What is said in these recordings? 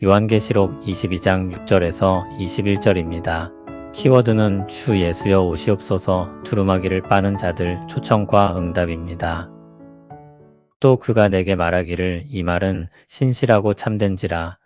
요한계시록 22장 6절에서 21절입니다. 키워드는 주 예수여 오시옵소서. 두루마기를 빠는 자들 초청과 응답입니다. 또 그가 내게 말하기를 이 말은 신실하고 참된지라.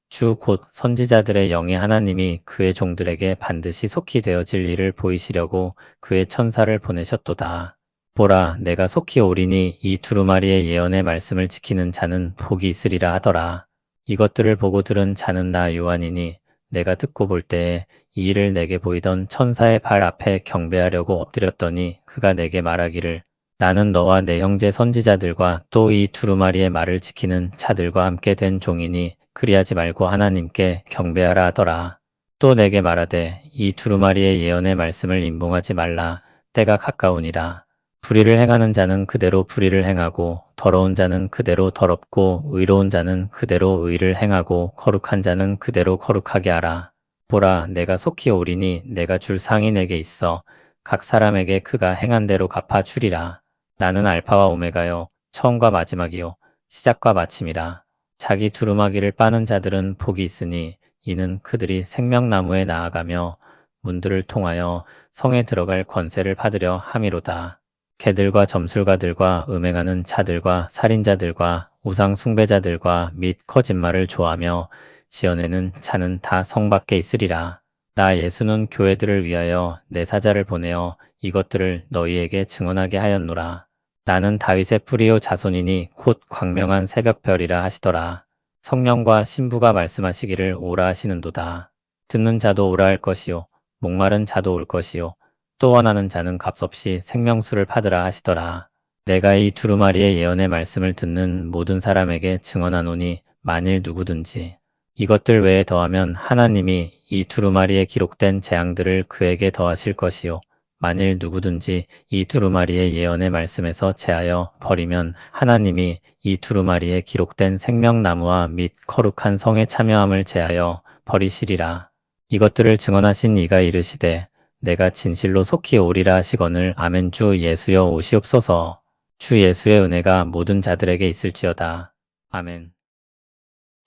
주 곧 선지자들의 영이 하나님이 그의 종들에게 반드시 속히 되어질 일을 보이시려고 그의 천사를 보내셨도다. 보라, 내가 속히 오리니 이 두루마리의 예언의 말씀을 지키는 자는 복이 있으리라 하더라. 이것들을 보고 들은 자는 나 요한이니 내가 듣고 볼 때에 이 일을 내게 보이던 천사의 발 앞에 경배하려고 엎드렸더니 그가 내게 말하기를 나는 너와 내 형제 선지자들과 또 이 두루마리의 말을 지키는 자들과 함께 된 종이니 그리하지 말고 하나님께 경배하라 하더라. 또 내게 말하되 이 두루마리의 예언의 말씀을 임봉하지 말라. 때가 가까우니라. 불의를 행하는 자는 그대로 불의를 행하고 더러운 자는 그대로 더럽고 의로운 자는 그대로 의를 행하고 거룩한 자는 그대로 거룩하게 하라. 보라, 내가 속히 오리니 내가 줄 상이 내게 있어 각 사람에게 그가 행한 대로 갚아 주리라. 나는 알파와 오메가요 처음과 마지막이요 시작과 마침이라. 자기 두루마기를 빠는 자들은 복이 있으니 이는 그들이 생명나무에 나아가며 문들을 통하여 성에 들어갈 권세를 받으려 함이로다. 개들과 점술가들과 음행하는 자들과 살인자들과 우상 숭배자들과 및 거짓말을 좋아하며 지어내는 자는 다 성 밖에 있으리라. 나 예수는 교회들을 위하여 내 사자를 보내어 이것들을 너희에게 증언하게 하였노라. 나는 다윗의 뿌리요 자손이니 곧 광명한 새벽별이라 하시더라. 성령과 신부가 말씀하시기를 오라 하시는도다. 듣는 자도 오라 할 것이요 목마른 자도 올 것이요 또 원하는 자는 값없이 생명수를 받으라 하시더라. 내가 이 두루마리의 예언의 말씀을 듣는 모든 사람에게 증언하노니 만일 누구든지 이것들 외에 더하면 하나님이 이 두루마리에 기록된 재앙들을 그에게 더하실 것이요 만일 누구든지 이 두루마리의 예언의 말씀에서 제하여 버리면 하나님이 이 두루마리에 기록된 생명나무와 및 거룩한 성에 참여함을 제하여 버리시리라. 이것들을 증언하신 이가 이르시되 내가 진실로 속히 오리라 하시거늘 아멘. 주 예수여 오시옵소서. 주 예수의 은혜가 모든 자들에게 있을지어다. 아멘.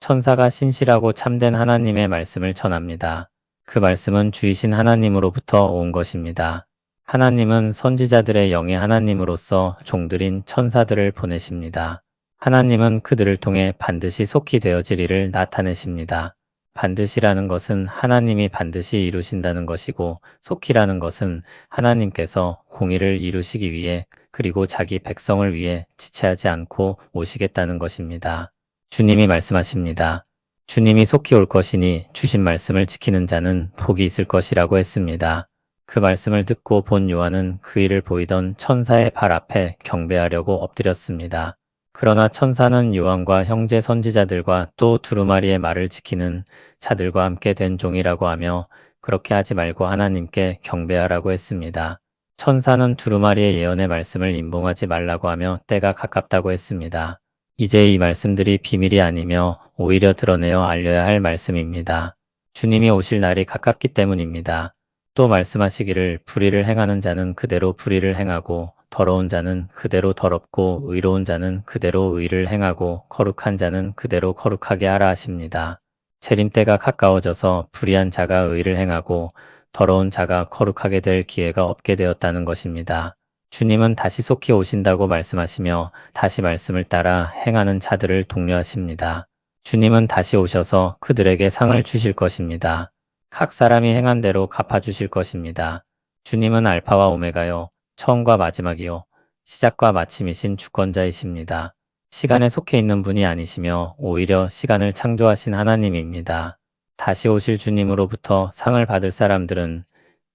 천사가 신실하고 참된 하나님의 말씀을 전합니다. 그 말씀은 주이신 하나님으로부터 온 것입니다. 하나님은 선지자들의 영의 하나님으로서 종들인 천사들을 보내십니다. 하나님은 그들을 통해 반드시 속히 되어질 일을 나타내십니다. 반드시라는 것은 하나님이 반드시 이루신다는 것이고 속히라는 것은 하나님께서 공의를 이루시기 위해 그리고 자기 백성을 위해 지체하지 않고 오시겠다는 것입니다. 주님이 말씀하십니다. 주님이 속히 올 것이니 주신 말씀을 지키는 자는 복이 있을 것이라고 했습니다. 그 말씀을 듣고 본 요한은 그 일을 보이던 천사의 발 앞에 경배하려고 엎드렸습니다. 그러나 천사는 요한과 형제 선지자들과 또 두루마리의 말을 지키는 자들과 함께 된 종이라고 하며 그렇게 하지 말고 하나님께 경배하라고 했습니다. 천사는 두루마리의 예언의 말씀을 임봉하지 말라고 하며 때가 가깝다고 했습니다. 이제 이 말씀들이 비밀이 아니며 오히려 드러내어 알려야 할 말씀입니다. 주님이 오실 날이 가깝기 때문입니다. 또 말씀하시기를 불의를 행하는 자는 그대로 불의를 행하고 더러운 자는 그대로 더럽고 의로운 자는 그대로 의를 행하고 거룩한 자는 그대로 거룩하게 하라 하십니다. 재림 때가 가까워져서 불의한 자가 의를 행하고 더러운 자가 거룩하게 될 기회가 없게 되었다는 것입니다. 주님은 다시 속히 오신다고 말씀하시며 다시 말씀을 따라 행하는 자들을 독려하십니다. 주님은 다시 오셔서 그들에게 상을 주실 것입니다. 각 사람이 행한 대로 갚아주실 것입니다. 주님은 알파와 오메가요 처음과 마지막이요 시작과 마침이신 주권자이십니다. 시간에 속해 있는 분이 아니시며 오히려 시간을 창조하신 하나님입니다. 다시 오실 주님으로부터 상을 받을 사람들은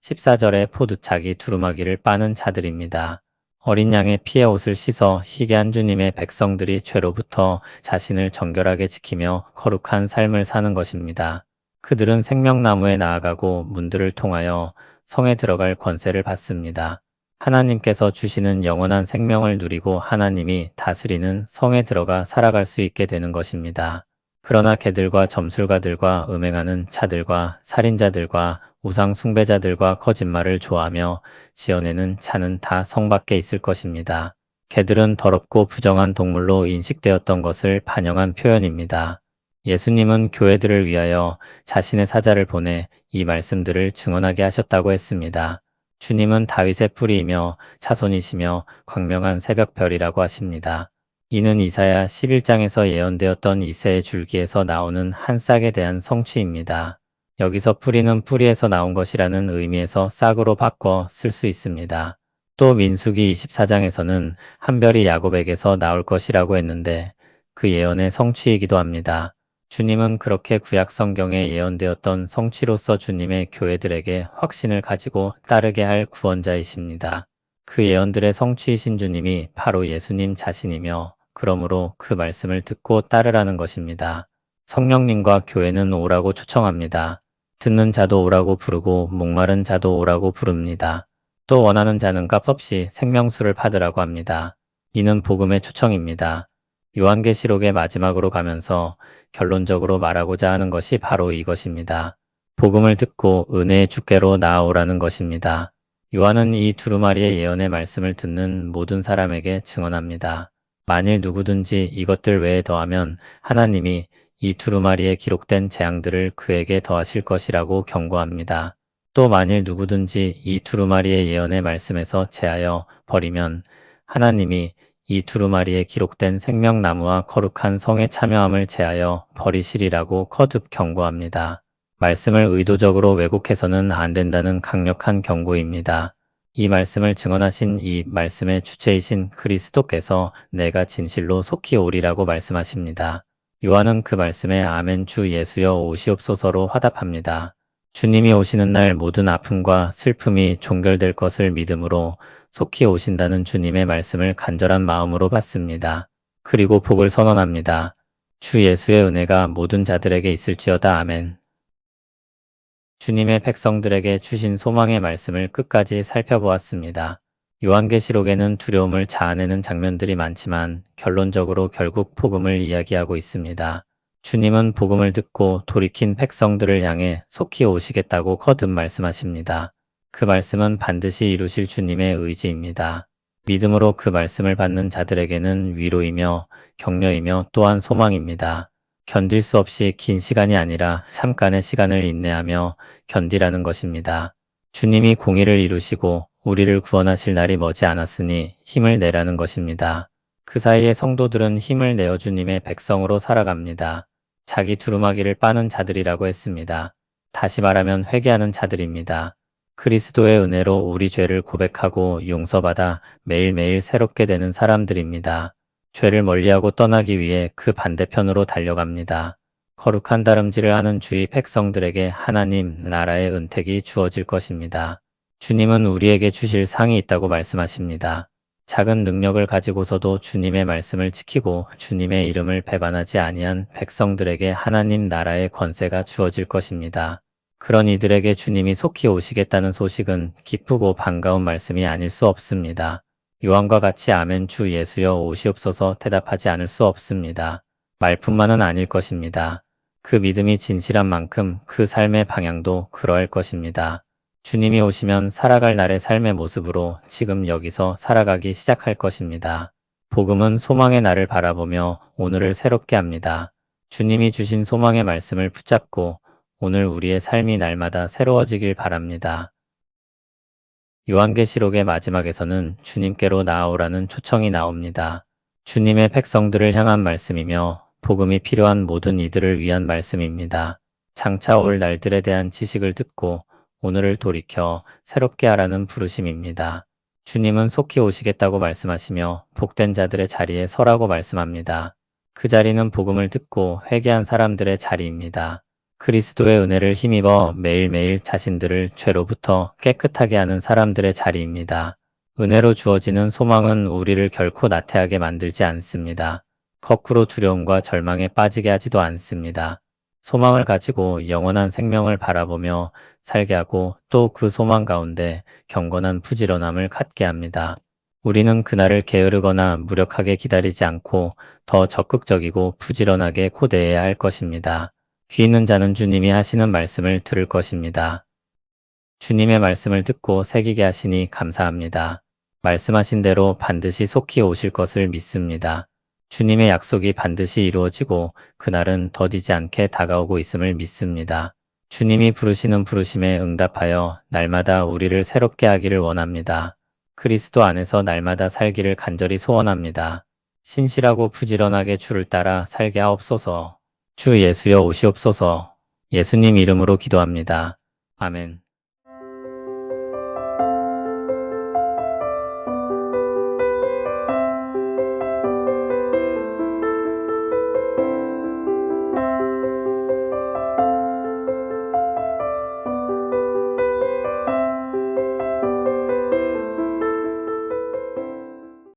14절에 포도차기 두루마기를 빠는 자들입니다. 어린 양의 피에 옷을 씻어 희게 한 주님의 백성들이 죄로부터 자신을 정결하게 지키며 거룩한 삶을 사는 것입니다. 그들은 생명나무에 나아가고 문들을 통하여 성에 들어갈 권세를 받습니다. 하나님께서 주시는 영원한 생명을 누리고 하나님이 다스리는 성에 들어가 살아갈 수 있게 되는 것입니다. 그러나 개들과 점술가들과 음행하는 자들과 살인자들과 우상 숭배자들과 거짓말을 좋아하며 지어내는 자는 다 성 밖에 있을 것입니다. 개들은 더럽고 부정한 동물로 인식되었던 것을 반영한 표현입니다. 예수님은 교회들을 위하여 자신의 사자를 보내 이 말씀들을 증언하게 하셨다고 했습니다. 주님은 다윗의 뿌리이며 자손이시며 광명한 새벽별이라고 하십니다. 이는 이사야 11장에서 예언되었던 이새의 줄기에서 나오는 한 싹에 대한 성취입니다. 여기서 뿌리는 뿌리에서 나온 것이라는 의미에서 싹으로 바꿔 쓸 수 있습니다. 또 민수기 24장에서는 한 별이 야곱에게서 나올 것이라고 했는데 그 예언의 성취이기도 합니다. 주님은 그렇게 구약 성경에 예언되었던 성취로서 주님의 교회들에게 확신을 가지고 따르게 할 구원자이십니다. 그 예언들의 성취이신 주님이 바로 예수님 자신이며 그러므로 그 말씀을 듣고 따르라는 것입니다. 성령님과 교회는 오라고 초청합니다. 듣는 자도 오라고 부르고 목마른 자도 오라고 부릅니다. 또 원하는 자는 값없이 생명수를 받으라고 합니다. 이는 복음의 초청입니다. 요한계시록의 마지막으로 가면서 결론적으로 말하고자 하는 것이 바로 이것입니다. 복음을 듣고 은혜의 주께로 나아오라는 것입니다. 요한은 이 두루마리의 예언의 말씀을 듣는 모든 사람에게 증언합니다. 만일 누구든지 이것들 외에 더하면 하나님이 이 두루마리에 기록된 재앙들을 그에게 더하실 것이라고 경고합니다. 또 만일 누구든지 이 두루마리의 예언의 말씀에서 제하여 버리면 하나님이 이 두루마리에 기록된 생명나무와 거룩한 성에 참여함을 제하여 버리시리라고 거듭 경고합니다. 말씀을 의도적으로 왜곡해서는 안 된다는 강력한 경고입니다. 이 말씀을 증언하신 이 말씀의 주체이신 그리스도께서 내가 진실로 속히 오리라고 말씀하십니다. 요한은 그 말씀에 아멘 주 예수여 오시옵소서로 화답합니다. 주님이 오시는 날 모든 아픔과 슬픔이 종결될 것을 믿음으로 속히 오신다는 주님의 말씀을 간절한 마음으로 받습니다. 그리고 복을 선언합니다. 주 예수의 은혜가 모든 자들에게 있을지어다. 아멘. 주님의 백성들에게 주신 소망의 말씀을 끝까지 살펴보았습니다. 요한계시록에는 두려움을 자아내는 장면들이 많지만 결론적으로 결국 복음을 이야기하고 있습니다. 주님은 복음을 듣고 돌이킨 백성들을 향해 속히 오시겠다고 거듭 말씀하십니다. 그 말씀은 반드시 이루실 주님의 의지입니다. 믿음으로 그 말씀을 받는 자들에게는 위로이며 격려이며 또한 소망입니다. 견딜 수 없이 긴 시간이 아니라 잠깐의 시간을 인내하며 견디라는 것입니다. 주님이 공의를 이루시고 우리를 구원하실 날이 머지 않았으니 힘을 내라는 것입니다. 그 사이에 성도들은 힘을 내어 주님의 백성으로 살아갑니다. 자기 두루마기를 빠는 자들이라고 했습니다. 다시 말하면 회개하는 자들입니다. 그리스도의 은혜로 우리 죄를 고백하고 용서받아 매일매일 새롭게 되는 사람들입니다. 죄를 멀리하고 떠나기 위해 그 반대편으로 달려갑니다. 거룩한 다름질을 하는 주의 백성들에게 하나님 나라의 은택이 주어질 것입니다. 주님은 우리에게 주실 상이 있다고 말씀하십니다. 작은 능력을 가지고서도 주님의 말씀을 지키고 주님의 이름을 배반하지 아니한 백성들에게 하나님 나라의 권세가 주어질 것입니다. 그런 이들에게 주님이 속히 오시겠다는 소식은 기쁘고 반가운 말씀이 아닐 수 없습니다. 요한과 같이 아멘 주 예수여 오시옵소서 대답하지 않을 수 없습니다. 말뿐만은 아닐 것입니다. 그 믿음이 진실한 만큼 그 삶의 방향도 그러할 것입니다. 주님이 오시면 살아갈 날의 삶의 모습으로 지금 여기서 살아가기 시작할 것입니다. 복음은 소망의 날을 바라보며 오늘을 새롭게 합니다. 주님이 주신 소망의 말씀을 붙잡고 오늘 우리의 삶이 날마다 새로워지길 바랍니다. 요한계시록의 마지막에서는 주님께로 나아오라는 초청이 나옵니다. 주님의 백성들을 향한 말씀이며 복음이 필요한 모든 이들을 위한 말씀입니다. 장차 올 날들에 대한 지식을 듣고 오늘을 돌이켜 새롭게 하라는 부르심입니다. 주님은 속히 오시겠다고 말씀하시며 복된 자들의 자리에 서라고 말씀합니다. 그 자리는 복음을 듣고 회개한 사람들의 자리입니다. 그리스도의 은혜를 힘입어 매일매일 자신들을 죄로부터 깨끗하게 하는 사람들의 자리입니다. 은혜로 주어지는 소망은 우리를 결코 나태하게 만들지 않습니다. 거꾸로 두려움과 절망에 빠지게 하지도 않습니다. 소망을 가지고 영원한 생명을 바라보며 살게 하고 또 그 소망 가운데 경건한 부지런함을 갖게 합니다. 우리는 그날을 게으르거나 무력하게 기다리지 않고 더 적극적이고 부지런하게 고대해야 할 것입니다. 귀 있는 자는 주님이 하시는 말씀을 들을 것입니다. 주님의 말씀을 듣고 새기게 하시니 감사합니다. 말씀하신 대로 반드시 속히 오실 것을 믿습니다. 주님의 약속이 반드시 이루어지고 그날은 더디지 않게 다가오고 있음을 믿습니다. 주님이 부르시는 부르심에 응답하여 날마다 우리를 새롭게 하기를 원합니다. 그리스도 안에서 날마다 살기를 간절히 소원합니다. 신실하고 부지런하게 주를 따라 살게 하옵소서. 주 예수여 오시옵소서. 예수님 이름으로 기도합니다. 아멘.